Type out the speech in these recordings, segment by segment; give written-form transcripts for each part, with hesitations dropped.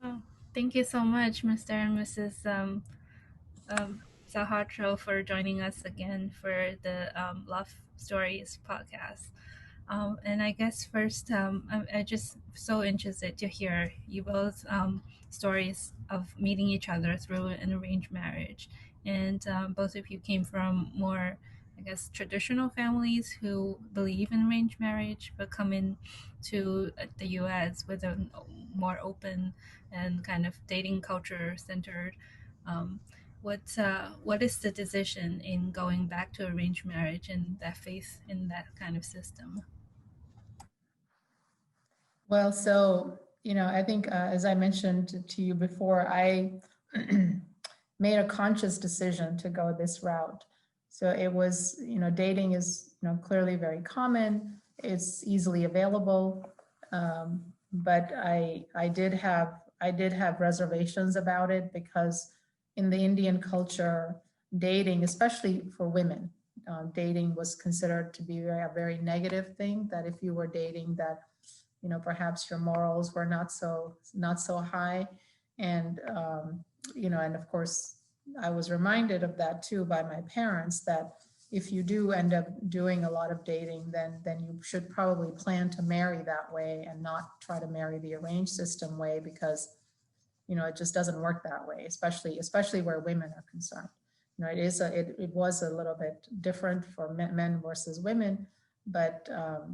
Oh, thank you so much, Mr. and Mrs. Sahatro, for joining us again for the Love Stories podcast. And I guess first, I just so interested to hear you both stories of meeting each other through an arranged marriage, and both of you came from more, I guess, traditional families who believe in arranged marriage, but come in to the U.S. with a more open and kind of dating culture centered. Um, what is the decision in going back to arranged marriage and that faith in that kind of system? Well, so, I think as I mentioned to you before, I made a conscious decision to go this route. So it was, dating is, clearly very common. It's easily available. But I did have reservations about it because in the Indian culture, dating, especially for women, dating was considered to be a very negative thing, that if you were dating that perhaps your morals were not so high. And and of course I was reminded of that too by my parents, that if you do end up doing a lot of dating, then you should probably plan to marry that way and not try to marry the arranged system way, because it just doesn't work that way, especially where women are concerned. It was a little bit different for men versus women, but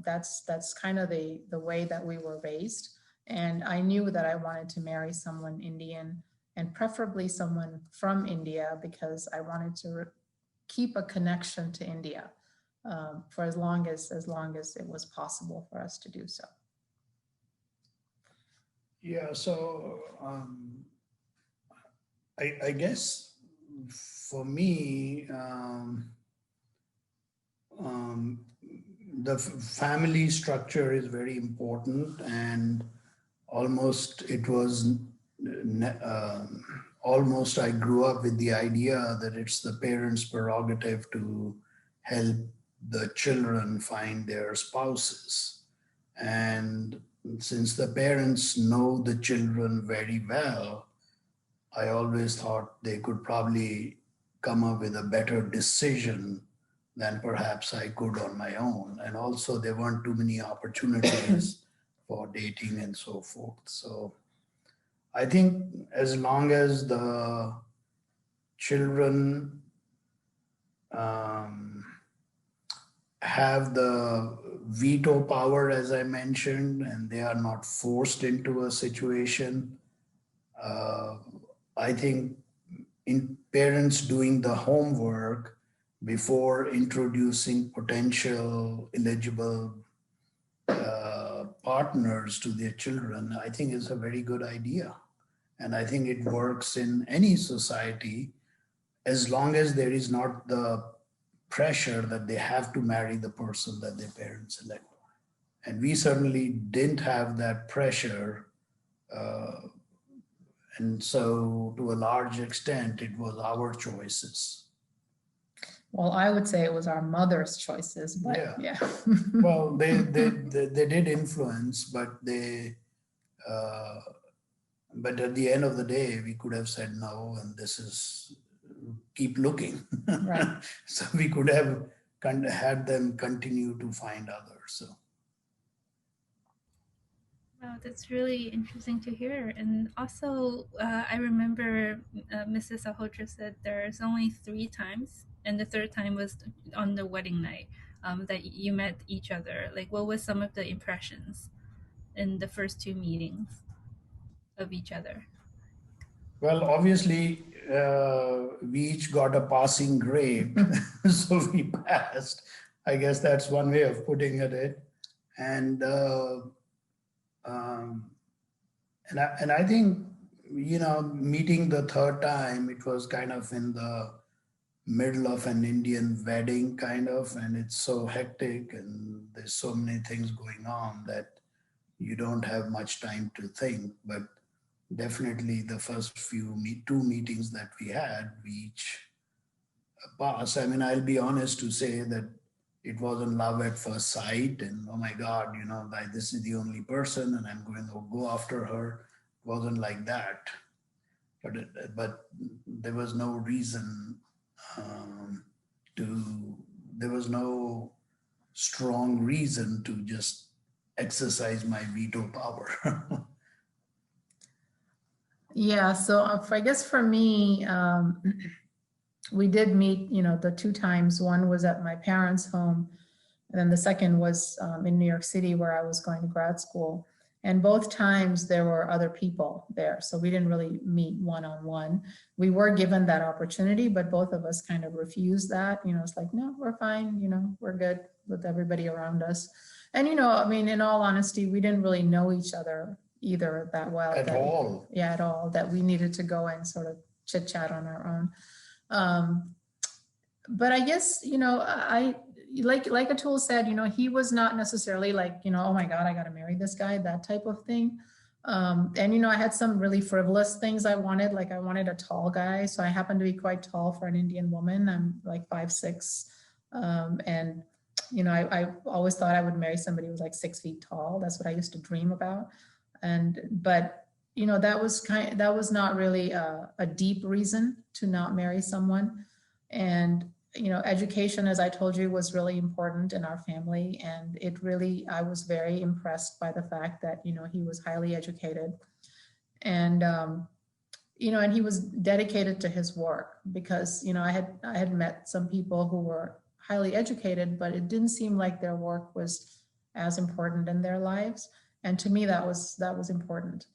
that's kind of the way that we were raised. And I knew that I wanted to marry someone Indian, and preferably someone from India, because I wanted to keep a connection to India, for as long as it was possible for us to do so. Yeah, so I guess for me, um, the family structure is very important, and almost it was almost I grew up with the idea that it's the parents' prerogative to help the children find their spouses. And since the parents know the children very well, I always thought they could probably come up with a better decision than perhaps I could on my own. And also, there weren't too many opportunities for dating and so forth. So I think as long as the children um, have the veto power, as I mentioned, and they are not forced into a situation, uh, I think in parents doing the homework before introducing potential eligible partners to their children, I think is a very good idea. And I think it works in any society as long as there is not the pressure that they have to marry the person that their parents elect. And we certainly didn't have that pressure. Uh, and so, to a large extent, it was our choices. Well, I would say it was our mother's choices, but Yeah. yeah. Well, they did influence, uh, but at the end of the day, we could have said no, and this is keep looking. Right. So we could have had them continue to find others. So Wow, that's really interesting to hear. And also, I remember Mrs. Ahotra said there's only 3 times, and the third time was on the wedding night that you met each other. Like, what was some of the impressions in the first 2 meetings of each other? well, obviously, we each got a passing grade, so we passed. I guess that's one way of putting it. And um, and I think meeting the third time, it was kind of in the middle of an Indian wedding, kind of, and it's so hectic and there's so many things going on that you don't have much time to think. But definitely, the first two meetings that we had, we each passed. I mean, I'll be honest to say that it wasn't love at first sight, and oh my God, like this is the only person, and I'm going to go after her. wasn't like that. But there was no reason um, to. There was no strong reason to just exercise my veto power. Yeah, so I guess for me, we did meet, the two times. One was at my parents' home, and then the second was in New York City where I was going to grad school. And both times there were other people there. So we didn't really meet one-on-one. We were given that opportunity, but both of us kind of refused that. It's like, no, we're fine. We're good with everybody around us. And, I mean, in all honesty, we didn't really know each other either that well. At all. Yeah, at all, that we needed to go and sort of chit chat on our own. But I guess, I like Atul said, he was not necessarily like, oh my God, I got to marry this guy, that type of thing. And, I had some really frivolous things I wanted. Like I wanted a tall guy. So I happen to be quite tall for an Indian woman. I'm like 5'6". And, I always thought I would marry somebody who was like 6 feet tall. That's what I used to dream about. But that was not really a deep reason to not marry someone. And education, as I told you, was really important in our family. And I was very impressed by the fact that, he was highly educated. And, and he was dedicated to his work because, I had met some people who were highly educated, but it didn't seem like their work was as important in their lives. And to me, that was important.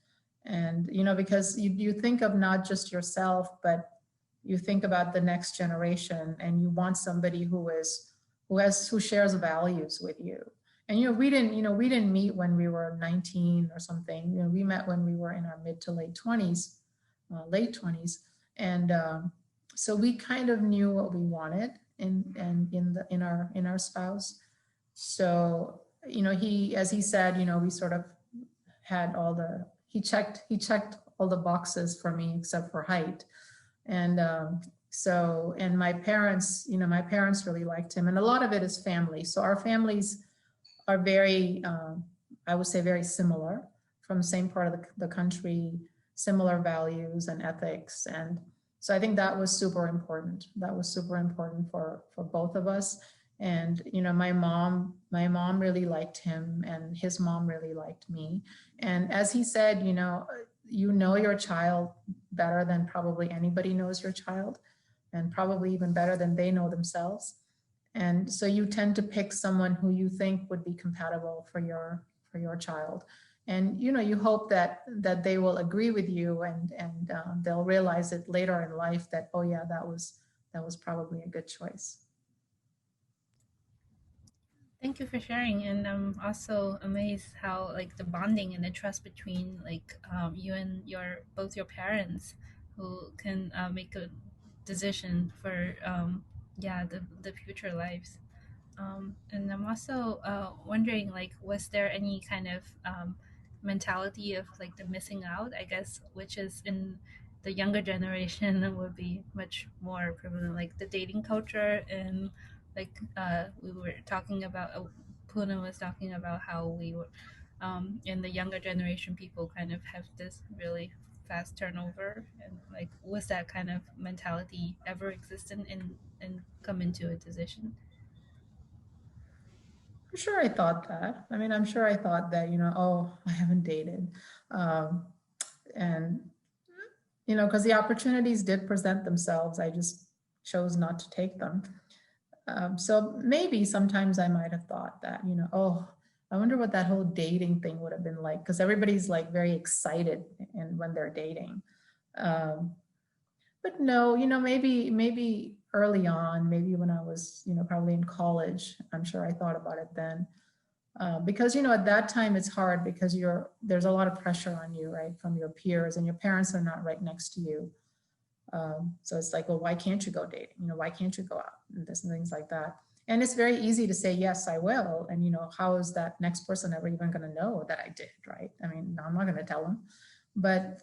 And, because you think of not just yourself, but you think about the next generation, and you want somebody who shares values with you. And we didn't meet when we were 19 or something. We met when we were in our mid to late 20s, and so we kind of knew what we wanted in our spouse. So he, as he said, we sort of had he checked all the boxes for me except for height. And and my parents really liked him, and a lot of it is family. So our families are very, I would say, very similar, from the same part of the country, similar values and ethics. And so I think that was super important. That was super important for both of us. And my mom really liked him, and his mom really liked me. And as he said, your child better than probably anybody knows your child, and probably even better than they know themselves. And so you tend to pick someone who you think would be compatible for your child. And you hope that they will agree with you, and they'll realize it later in life that, oh yeah, that was probably a good choice. Thank you for sharing, and I'm also amazed how like the bonding and the trust between like you and both your parents, who can make a decision for the future lives. And I'm also wondering, like, was there any kind of mentality of like the missing out, I guess, which is in the younger generation would be much more prevalent, like the dating culture. And like we were talking about, Puna was talking about how we were in the younger generation, people kind of have this really fast turnover, and like was that kind of mentality ever existent and come into a decision? I'm sure I thought that. I mean, I'm sure I thought that, oh, I haven't dated. And, because the opportunities did present themselves. I just chose not to take them. So maybe sometimes I might have thought that, oh, I wonder what that whole dating thing would have been like, because everybody's like very excited and when they're dating. But no, maybe early on, maybe when I was, probably in college, I'm sure I thought about it then. Because, at that time it's hard because there's a lot of pressure on you, right, from your peers, and your parents are not right next to you. So it's like, well, why can't you go dating? Why can't you go out and this and things like that? And it's very easy to say, yes, I will. And, how is that next person ever even going to know that I did, right? I mean, I'm not going to tell them, but,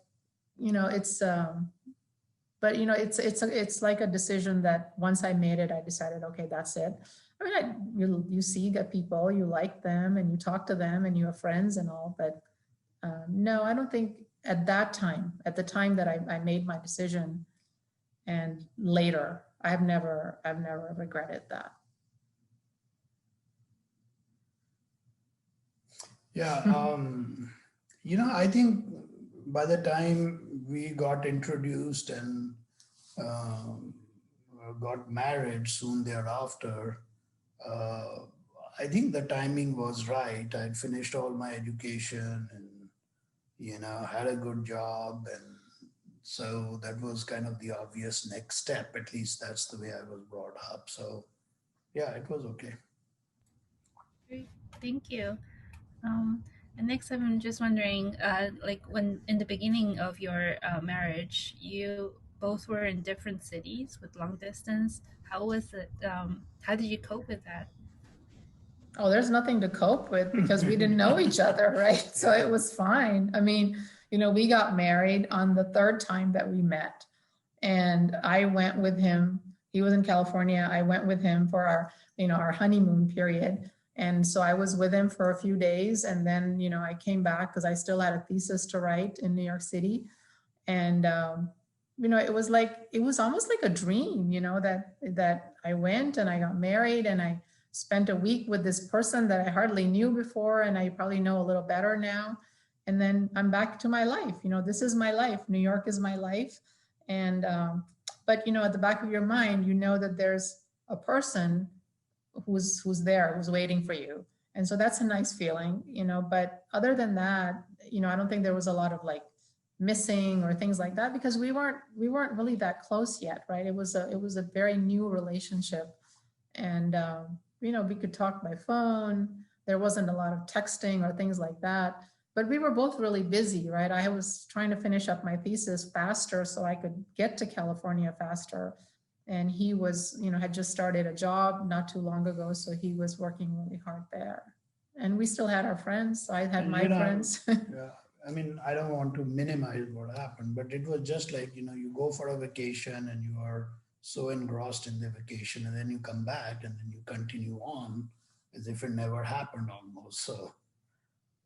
it's like a decision that once I made it, I decided, okay, that's it. I mean, you see that people, you like them and you talk to them and you have friends and all, but no, I don't think at that time, at the time that I made my decision, and later, I've never regretted that. Yeah, I think by the time we got introduced and um, got married soon thereafter, uh, I think the timing was right. I'd finished all my education and, had a good job. And so that was kind of the obvious next step. At least that's the way I was brought up. So, yeah, it was okay. Great. Thank you. Um, and next, I'm just wondering, like when in the beginning of your marriage, you both were in different cities with long distance. How was it? How did you cope with that? Oh, there's nothing to cope with because we didn't know each other, right? So it was fine. I mean, we got married on the third time that we met, and I went with him. He was in California. I went with him for our honeymoon period. And so I was with him for a few days, and then, I came back because I still had a thesis to write in New York City. And it was almost like a dream, that I went and I got married and I spent a week with this person that I hardly knew before, and I probably know a little better now. And then I'm back to my life. This is my life. New York is my life. And but at the back of your mind, that there's a person who's there, who's waiting for you. And so that's a nice feeling. But other than that, I don't think there was a lot of like missing or things like that, because we weren't really that close yet, right? It was a very new relationship. And we could talk by phone. There wasn't a lot of texting or things like that, but we were both really busy, right? I was trying to finish up my thesis faster so I could get to California faster. And he was, had just started a job not too long ago, so he was working really hard there. And we still had our friends. So I had And, my friends. yeah, I mean, I don't want to minimize what happened, but it was just like, you go for a vacation and you are so engrossed in the vacation, and then you come back and then you continue on as if it never happened almost. So,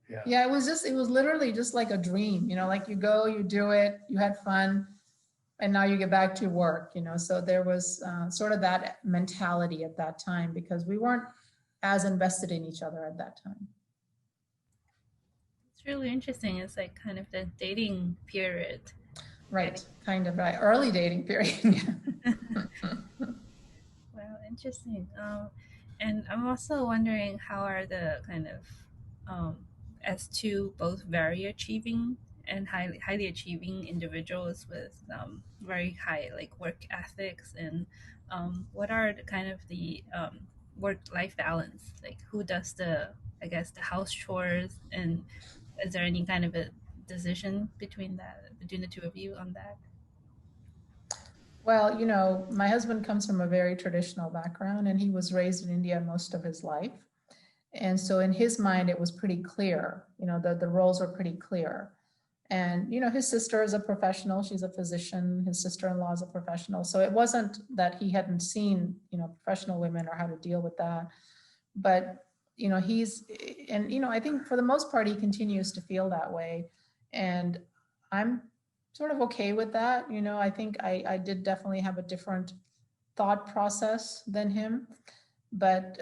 yeah. Yeah, it was literally just like a dream, like you go, you do it, you had fun, and now you get back to work, so there was sort of that mentality at that time, because we weren't as invested in each other at that time. It's really interesting. It's like kind of the dating period. Right, kind of right. Early dating period. Well, interesting. And I'm also wondering, how are the kind of as two both very achieving and highly achieving individuals with very high like work ethics, and what are the kind of the work life balance? Like who does the, I guess, the house chores, and is there any kind of a decision between the two of you on that? Well, my husband comes from a very traditional background, and he was raised in India most of his life. And so in his mind, it was pretty clear, the roles were pretty clear. And, his sister is a professional. She's a physician. His sister-in-law is a professional. So it wasn't that he hadn't seen, professional women or how to deal with that. But, I think for the most part, he continues to feel that way. And I'm sort of okay with that. I think I did definitely have a different thought process than him. But,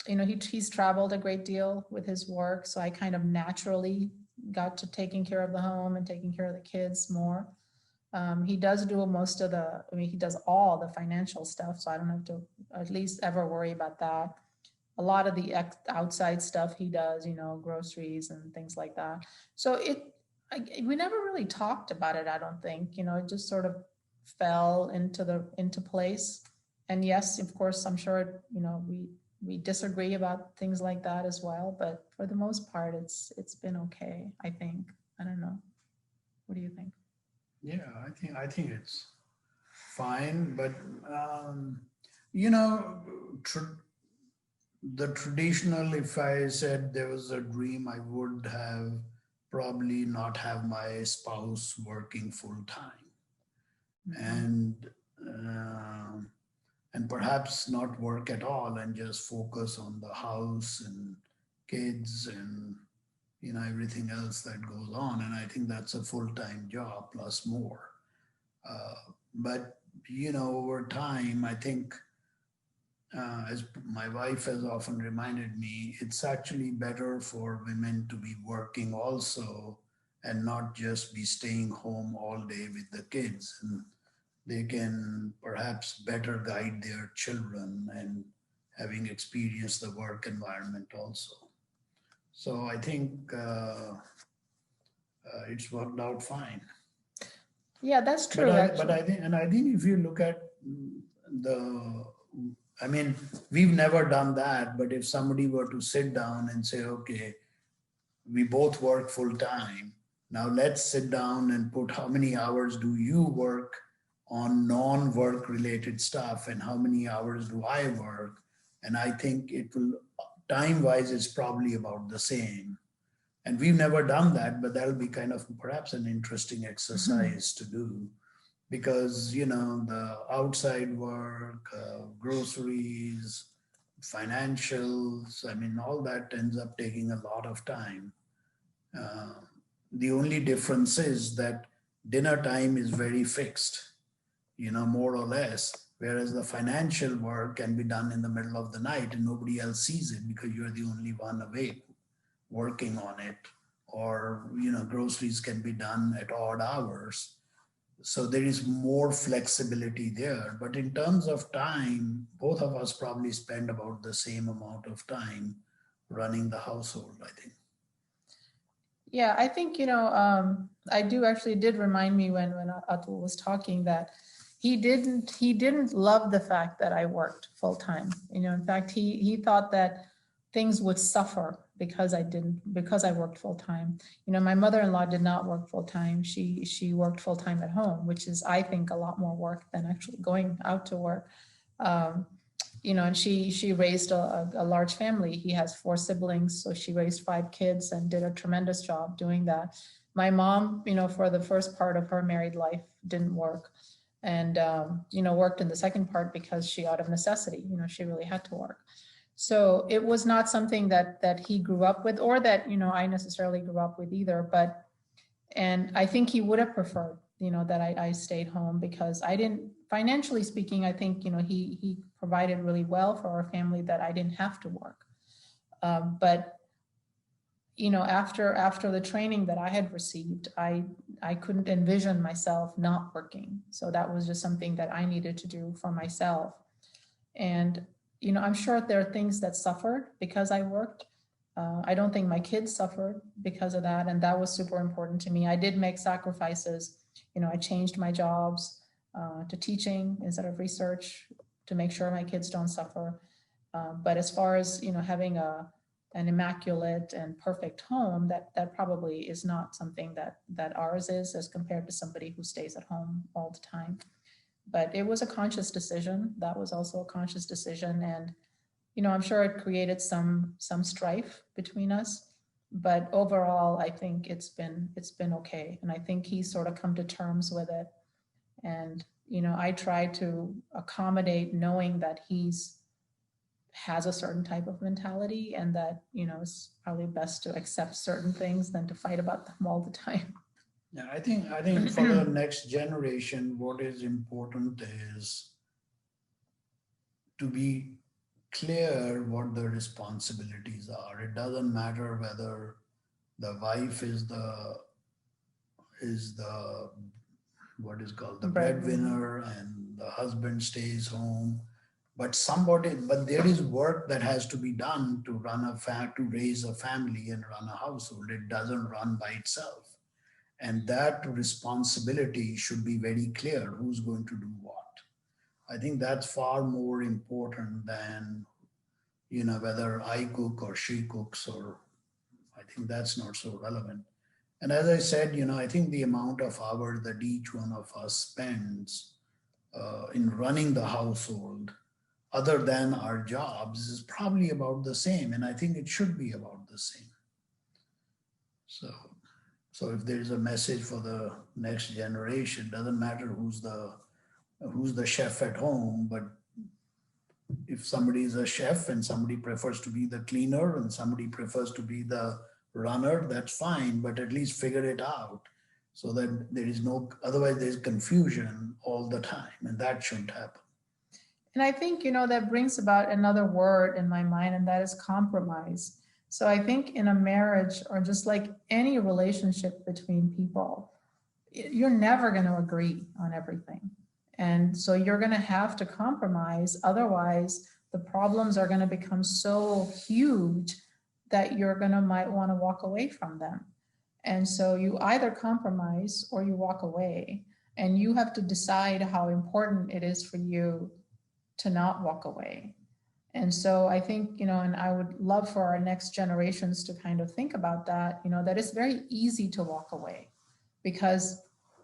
he's traveled a great deal with his work. So I kind of naturally got to taking care of the home and taking care of the kids more. He does do he does all the financial stuff. So I don't have to at least ever worry about that. A lot of the outside stuff he does, groceries and things like that. So we never really talked about it. I don't think, it just sort of fell into place. And yes, of course, I'm sure, we disagree about things like that as well, but for the most part, it's been okay, I think. I don't know. What do you think? Yeah, I think it's fine, but the traditional, if I said there was a dream, I would have probably not have my spouse working full time. And and perhaps not work at all and just focus on the house and kids and everything else that goes on. And I think that's a full-time job plus more. But, over time, I think, as my wife has often reminded me, it's actually better for women to be working also and not just be staying home all day with the kids. And they can perhaps better guide their children and having experienced the work environment also. So I think it's worked out fine. Yeah, that's But true, but actually. I think if you look at the, I mean, we've never done that. But if somebody were to sit down and say, okay, we both work full time. Now let's sit down and put how many hours do you work on non-work related stuff and how many hours do I work? And I think it will, time wise, it's probably about the same. And we've never done that, but that'll be kind of perhaps an interesting exercise to do because, the outside work, groceries, financials, I mean, all that ends up taking a lot of time. uh, the only difference is that dinner time is very fixed, more or less, whereas the financial work can be done in the middle of the night and nobody else sees it because you're the only one awake working on it. Or, groceries can be done at odd hours. So there is more flexibility there. But in terms of time, both of us probably spend about the same amount of time running the household, I think. Yeah, I think, I do actually did remind me when Atul was talking that he didn't love the fact that I worked full time. In fact, he thought that things would suffer because I worked full time. My mother-in-law did not work full time. She worked full time at home, which is, I think, a lot more work than actually going out to work. Um, and she raised a large family. He has 4 siblings, so she raised 5 kids and did a tremendous job doing that. My mom, for the first part of her married life, didn't work, and worked in the second part because she, out of necessity, she really had to work. So it was not something that he grew up with, or that I necessarily grew up with either. And I think he would have preferred, that I stayed home, because I didn't, financially speaking, I think, he provided really well for our family, that I didn't have to work. But after the training that I had received, I couldn't envision myself not working. So that was just something that I needed to do for myself. And I'm sure there are things that suffered because I worked. I don't think my kids suffered because of that, and that was super important to me. I did make sacrifices. I changed my jobs to teaching instead of research to make sure my kids don't suffer. But as far as having an immaculate and perfect home, that probably is not something that ours is, as compared to somebody who stays at home all the time. But it was a conscious decision. That was also a conscious decision, and I'm sure it created some strife between us, but overall, I think it's been okay, and I think he's sort of come to terms with it. And I try to accommodate, knowing that has a certain type of mentality, and that it's probably best to accept certain things than to fight about them all the time. Yeah, I think for the next generation, what is important is to be clear what the responsibilities are. It doesn't matter whether the wife is the what is called the breadwinner and the husband stays home. But there is work that has to be done to to raise a family and run a household. It doesn't run by itself. And that responsibility should be very clear, who's going to do what. I think that's far more important than, whether I cook or she cooks, or I think that's not so relevant. And as I said, I think the amount of hours that each one of us spends in running the household, other than our jobs, is probably about the same. And I think it should be about the same. So, so if there is a message for the next generation, doesn't matter who's the chef at home, but if somebody is a chef and somebody prefers to be the cleaner and somebody prefers to be the runner, that's fine, but at least figure it out so that there is no, otherwise there's confusion all the time, and that shouldn't happen. And I think, that brings about another word in my mind, and that is compromise. So I think in a marriage, or just like any relationship between people, you're never going to agree on everything. And so you're going to have to compromise. Otherwise, the problems are going to become so huge that you're going to might want to walk away from them. And so you either compromise or you walk away. And you have to decide how important it is for you to not walk away. And so I think, and I would love for our next generations to kind of think about that, that it's very easy to walk away because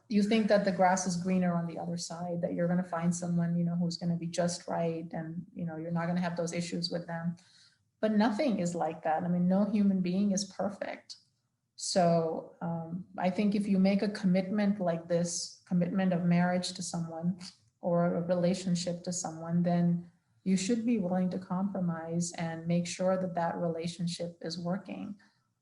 you think that the grass is greener on the other side, that you're going to find someone, who's going to be just right. And, you're not going to have those issues with them. But nothing is like that. I mean, no human being is perfect. So I think if you make a commitment like this, commitment of marriage to someone or a relationship to someone, then you should be willing to compromise and make sure that that relationship is working.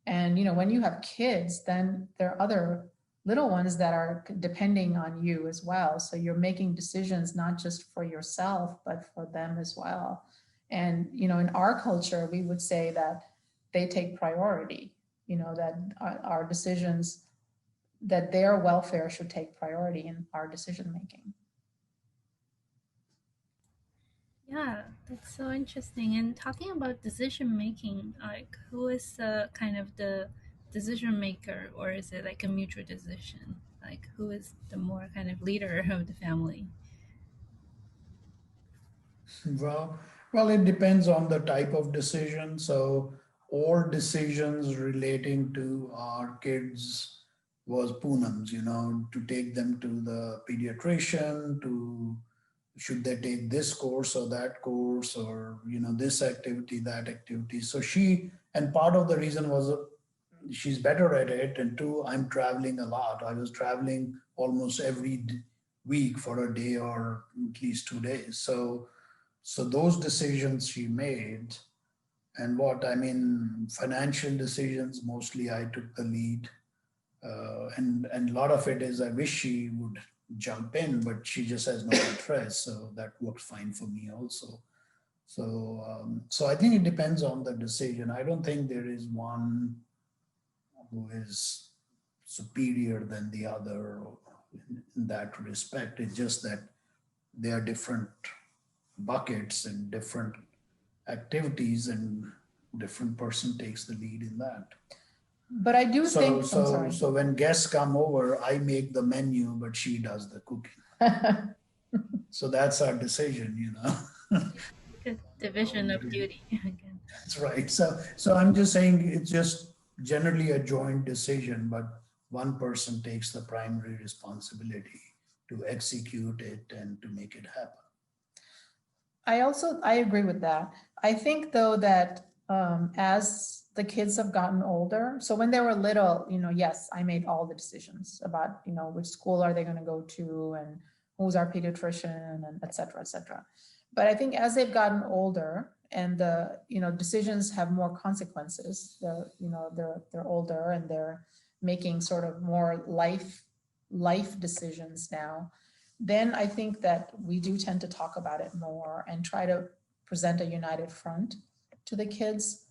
And, when you have kids, then there are other little ones that are depending on you as well. So you're making decisions not just for yourself, but for them as well. And, in our culture, we would say that they take priority, that our decisions, that their welfare should take priority in our decision making. Yeah, that's so interesting. And talking about decision making, like who is the kind of the decision maker, or is it like a mutual decision? Like who is the more kind of leader of the family? Well, it depends on the type of decision. So all decisions relating to our kids was Poonam's, to take them to the pediatrician, to should they take this course or that course, or this activity, that activity. So and part of the reason was she's better at it, and two, I'm traveling a lot. I was traveling almost every week for a day or at least 2 days. So those decisions she made, and financial decisions, mostly I took the lead. And a lot of it is I wish she would jump in, but she just has no interest. So that worked fine for me also. So I think it depends on the decision. I don't think there is one who is superior than the other in that respect. It's just that they are different buckets and different activities, and different person takes the lead in that. But I do think, so when guests come over, I make the menu, but she does the cooking. So that's our decision, Good division of duty again. That's right. So I'm just saying it's just generally a joint decision, but one person takes the primary responsibility to execute it and to make it happen. I agree with that. I think though that as the kids have gotten older, so when they were little, yes, I made all the decisions about, which school are they going to go to and who's our pediatrician and et cetera, et cetera. But I think as they've gotten older and the, decisions have more consequences, they're older and they're making sort of more life decisions now, then I think that we do tend to talk about it more and try to present a united front to the kids.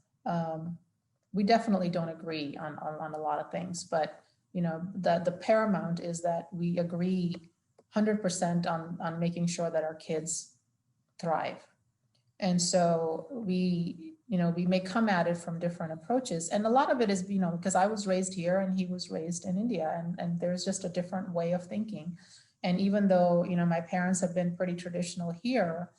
We definitely don't agree on a lot of things, but the paramount is that we agree 100% on making sure that our kids thrive. And so we may come at it from different approaches. And a lot of it is, because I was raised here and he was raised in India, and there's just a different way of thinking. And even though, my parents have been pretty traditional here,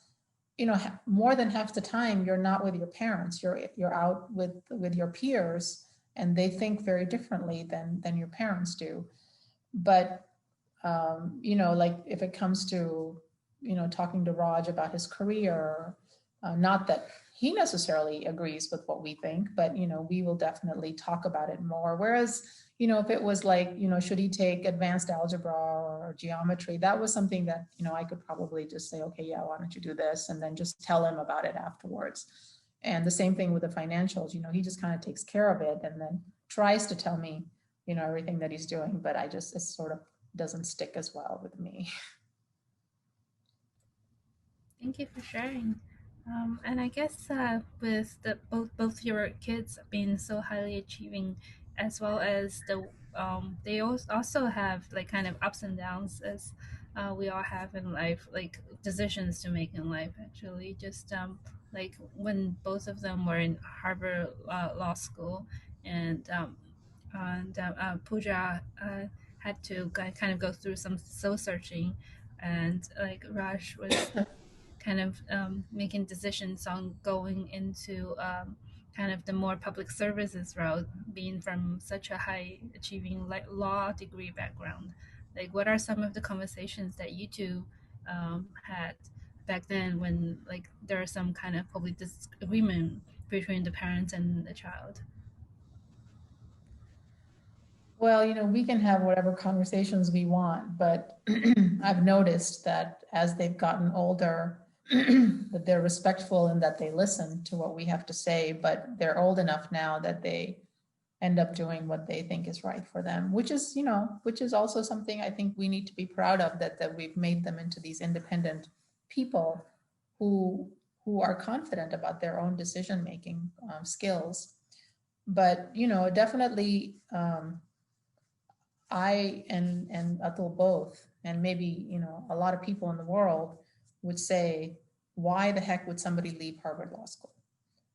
more than half the time you're not with your parents, you're out with your peers, and they think very differently than your parents do. But, like if it comes to, talking to Raj about his career, not that he necessarily agrees with what we think, but, we will definitely talk about it more. Whereas, if it was like, should he take advanced algebra or geometry, that was something that, I could probably just say, okay, yeah, why don't you do this? And then just tell him about it afterwards. And the same thing with the financials, he just kind of takes care of it and then tries to tell me, everything that he's doing, but it sort of doesn't stick as well with me. Thank you for sharing. And I guess with the both your kids being so highly achieving, as well as they also have like kind of ups and downs as we all have in life, like decisions to make in life. Actually, just like when both of them were in Harvard Law School, and Pooja had to kind of go through some soul searching, and like Raj was kind of making decisions on going into kind of the more public services route, being from such a high achieving like law degree background. Like, what are some of the conversations that you two had back then when like there are some kind of public disagreement between the parents and the child? Well, we can have whatever conversations we want, but I've noticed that as they've gotten older, that they're respectful and that they listen to what we have to say, but they're old enough now that they end up doing what they think is right for them, which is also something I think we need to be proud of, that we've made them into these independent people who are confident about their own decision-making skills. But, definitely, I and Atul both, and maybe, a lot of people in the world would say, why the heck would somebody leave Harvard Law School?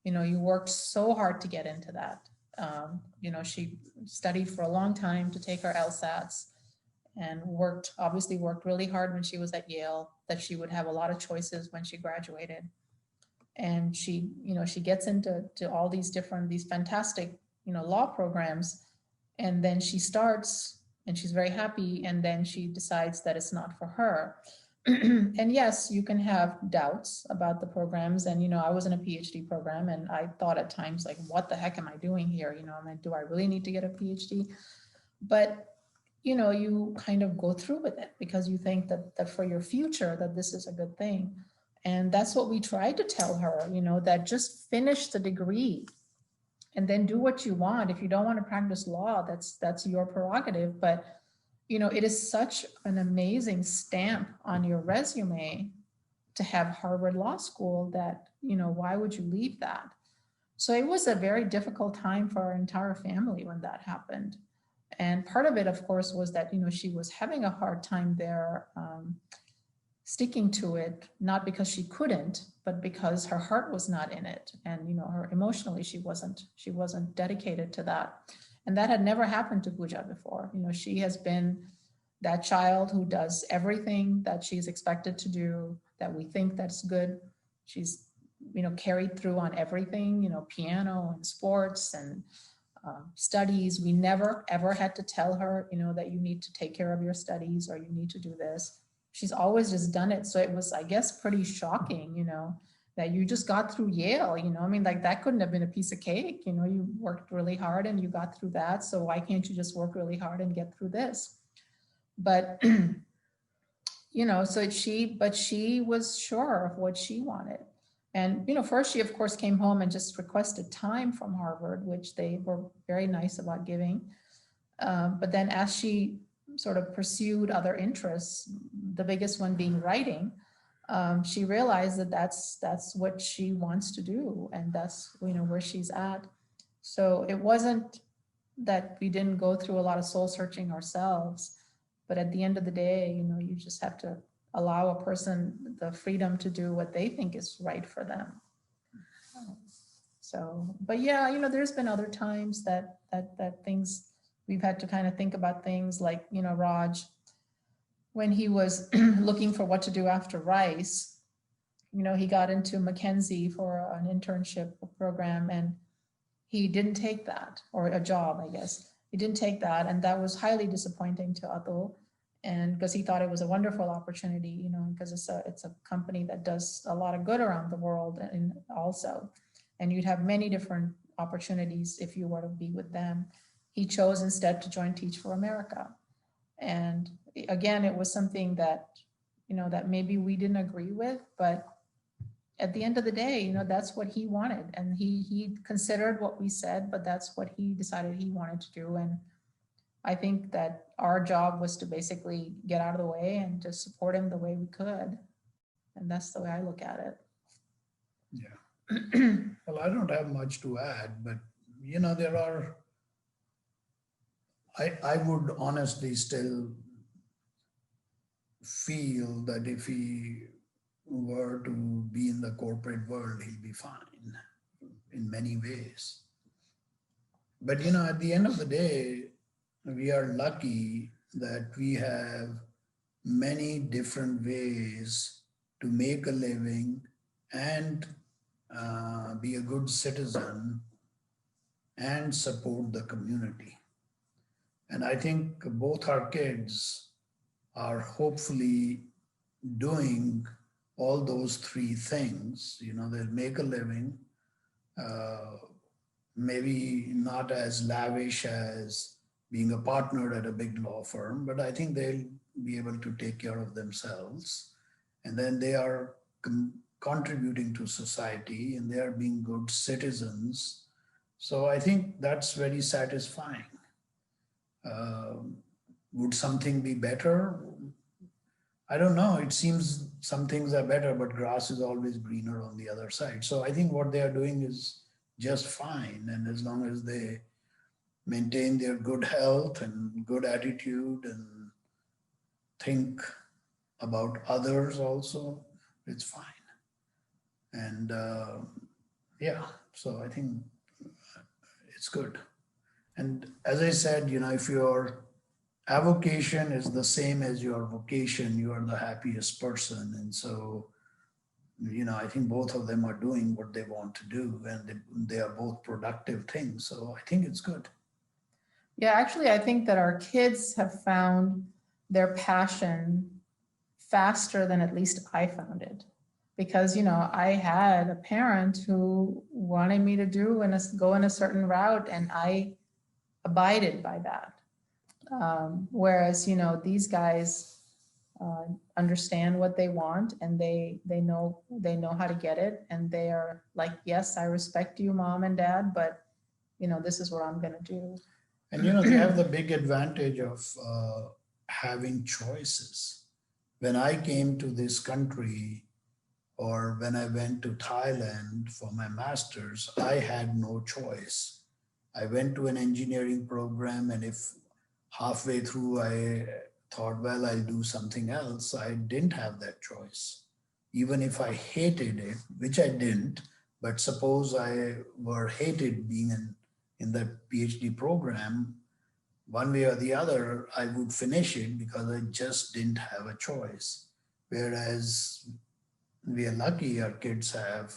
You worked so hard to get into that. She studied for a long time to take her LSATs and obviously worked really hard when she was at Yale, that she would have a lot of choices when she graduated. And she gets into all these fantastic, law programs. And then she starts and she's very happy. And then she decides that it's not for her. And yes, you can have doubts about the programs. And, I was in a PhD program and I thought at times, like, what the heck am I doing here? Do I really need to get a PhD? But, you kind of go through with it because you think that for your future, that this is a good thing. And that's what we tried to tell her, that just finish the degree and then do what you want. If you don't want to practice law, that's your prerogative. But it is such an amazing stamp on your resume to have Harvard Law School that, why would you leave that? So it was a very difficult time for our entire family when that happened. And part of it, of course, was that, she was having a hard time there sticking to it, not because she couldn't, but because her heart was not in it. And, her emotionally, she wasn't dedicated to that. And that had never happened to Pooja before. She has been that child who does everything that she's expected to do, that we think that's good. She's, carried through on everything, piano and sports and studies. We never, ever had to tell her, that you need to take care of your studies or you need to do this. She's always just done it. So it was, I guess, pretty shocking, that you just got through Yale, like that couldn't have been a piece of cake. You worked really hard and you got through that. So why can't you just work really hard and get through this? But, but she was sure of what she wanted. And, first she of course came home and just requested time from Harvard, which they were very nice about giving. But then as she sort of pursued other interests, the biggest one being writing, she realized that that's what she wants to do. And that's, where she's at. So it wasn't that we didn't go through a lot of soul searching ourselves, but at the end of the day, you just have to allow a person the freedom to do what they think is right for them. So, but yeah, there's been other times that things, we've had to kind of think about things like, Raj, when he was looking for what to do after Rice, he got into McKinsey for an internship program and he didn't take that, or a job, I guess. He didn't take that. And that was highly disappointing to Atul. And because he thought it was a wonderful opportunity, because it's a company that does a lot of good around the world and also, and you'd have many different opportunities if you were to be with them. He chose instead to join Teach for America. And again, it was something that, that maybe we didn't agree with, but at the end of the day, you know, that's what he wanted. And he considered what we said, but that's what he decided he wanted to do. And I think that our job was to basically get out of the way and just support him the way we could. And that's the way I look at it. Yeah. Well, I don't have much to add, but you know, there are, I would honestly still feel that if he were to be in the corporate world, he'll be fine in many ways. But you know, at the end of the day, we are lucky that we have many different ways to make a living and be a good citizen and support the community. And I think both our kids are hopefully doing all those three things. You know, they'll make a living, maybe not as lavish as being a partner at a big law firm, but I think they'll be able to take care of themselves. And then they are contributing to society and they are being good citizens. So I think that's very satisfying. Would something be better? I don't know. It seems some things are better, but grass is always greener on the other side. So I think what they are doing is just fine. And as long as they maintain their good health and good attitude and think about others also, it's fine. And yeah, so I think it's good. And as I said, you know, if your avocation is the same as your vocation, you are the happiest person. And so, you know, I think both of them are doing what they want to do and they are both productive things. So I think it's good. Yeah, actually, I think that our kids have found their passion faster than at least I found it. Because, you know, I had a parent who wanted me to go in a certain route and I abided by that. Whereas, you know, these guys understand what they want and they know how to get it. And they are like, yes, I respect you, mom and dad, but, you know, this is what I'm going to do. And, you know, they have the big advantage of having choices. When I came to this country or when I went to Thailand for my master's, I had no choice. I went to an engineering program, and if halfway through I thought, well, I'll do something else, I didn't have that choice. Even if I hated it, which I didn't, but suppose I were hated being in the PhD program, one way or the other, I would finish it because I just didn't have a choice. Whereas we are lucky our kids have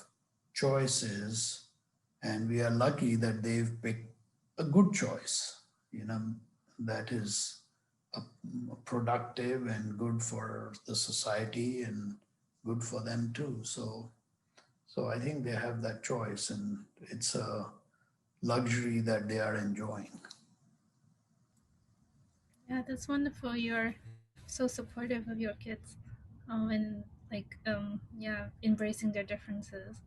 choices, and we are lucky that they've picked a good choice, you know, that is productive and good for the society and good for them too. So I think they have that choice, and it's a luxury that they are enjoying. Yeah, that's wonderful. You're so supportive of your kids, and like yeah, embracing their differences.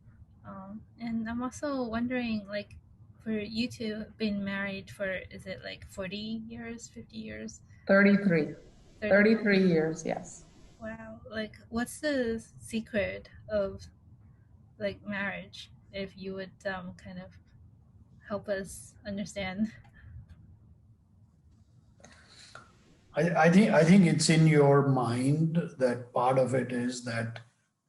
And I'm also wondering, like, for you two been married for, is it like 40 years, 50 years? 33. 33 years, yes. Wow. Like, what's the secret of like marriage? If you would kind of help us understand. I think it's in your mind that part of it is that,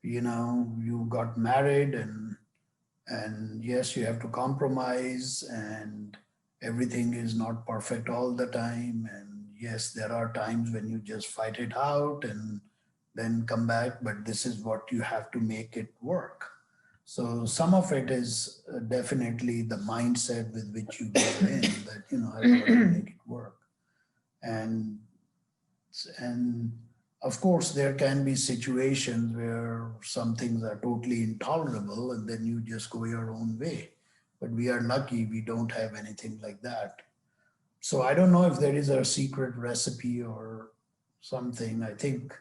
you know, you got married and yes, you have to compromise and everything is not perfect all the time. And yes, there are times when you just fight it out and then come back, but this is what you have to make it work. So some of it is definitely the mindset with which you go in that, you know, I've got to make it work. And of course, there can be situations where some things are totally intolerable and then you just go your own way. But we are lucky we don't have anything like that. So I don't know if there is a secret recipe or something. I think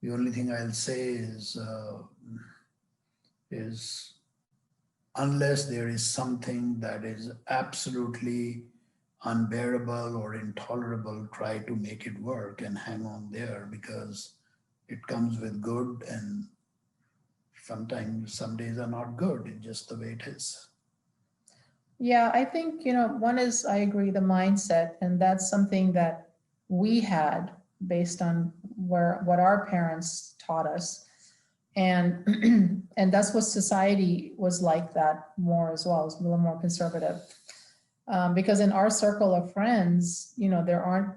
the only thing I'll say is is unless there is something that is absolutely unbearable or intolerable, try to make it work and hang on there, because it comes with good, and sometimes some days are not good. It's just the way it is. Yeah, I think, one is, I agree, the mindset, and that's something that we had based on what our parents taught us. And and that's what society was like that more as well. It's a little more conservative. Because in our circle of friends, there aren't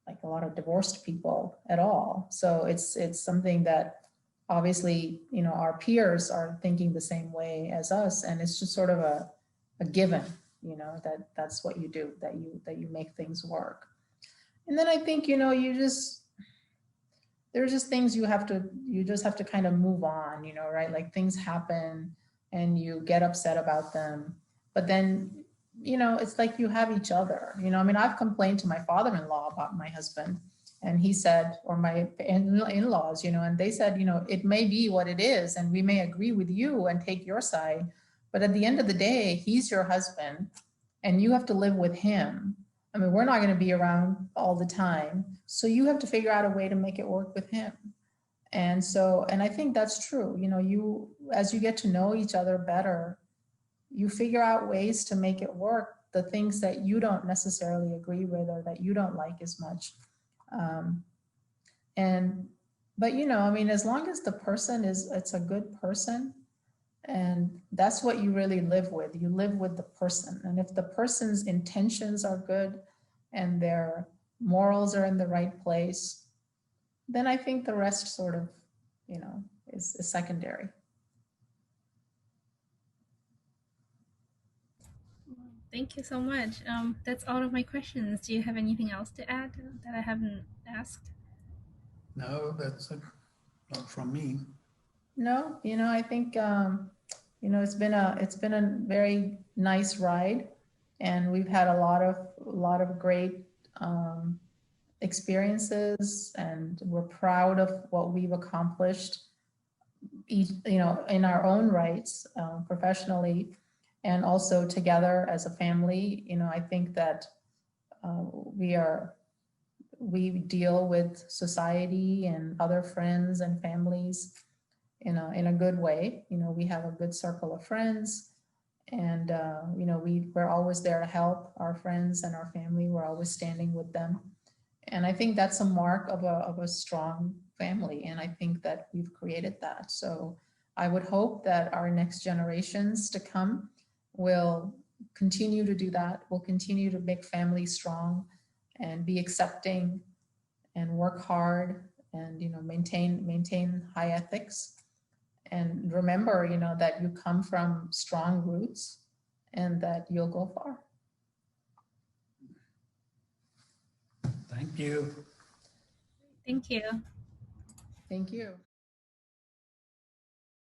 like a lot of divorced people at all. So it's something that obviously, our peers are thinking the same way as us, and it's just sort of a given, that's what you do, that you make things work. And then I think, there's just things you just have to kind of move on, right? Like things happen and you get upset about them, but then, it's like you have each other. I mean, I've complained to my father-in-law about my husband, and he said, or my in-laws, and they said, it may be what it is, and we may agree with you and take your side, but at the end of the day, he's your husband and you have to live with him. I mean, we're not going to be around all the time. So you have to figure out a way to make it work with him. And so, and I think that's true. As you get to know each other better, you figure out ways to make it work, the things that you don't necessarily agree with or that you don't like as much. But I mean, as long as the person it's a good person, and that's what you really live with. You live with the person. And if the person's intentions are good and their morals are in the right place, then I think the rest sort of, is secondary. Thank you so much. That's all of my questions. Do you have anything else to add that I haven't asked? No, that's it. Not from me. No, I think, it's been a very nice ride, and we've had a lot of great experiences, and we're proud of what we've accomplished, in our own rights, professionally, and also together as a family. I think that we deal with society and other friends and families in a good way. We have a good circle of friends, and we're always there to help our friends and our family. We're always standing with them, and I think that's a mark of a strong family, and I think that we've created that. So I would hope that our next generations to come will continue to do that. Will continue to make families strong and be accepting and work hard, and maintain high ethics, and remember that you come from strong roots and that you'll go far. Thank you. Thank you. Thank you.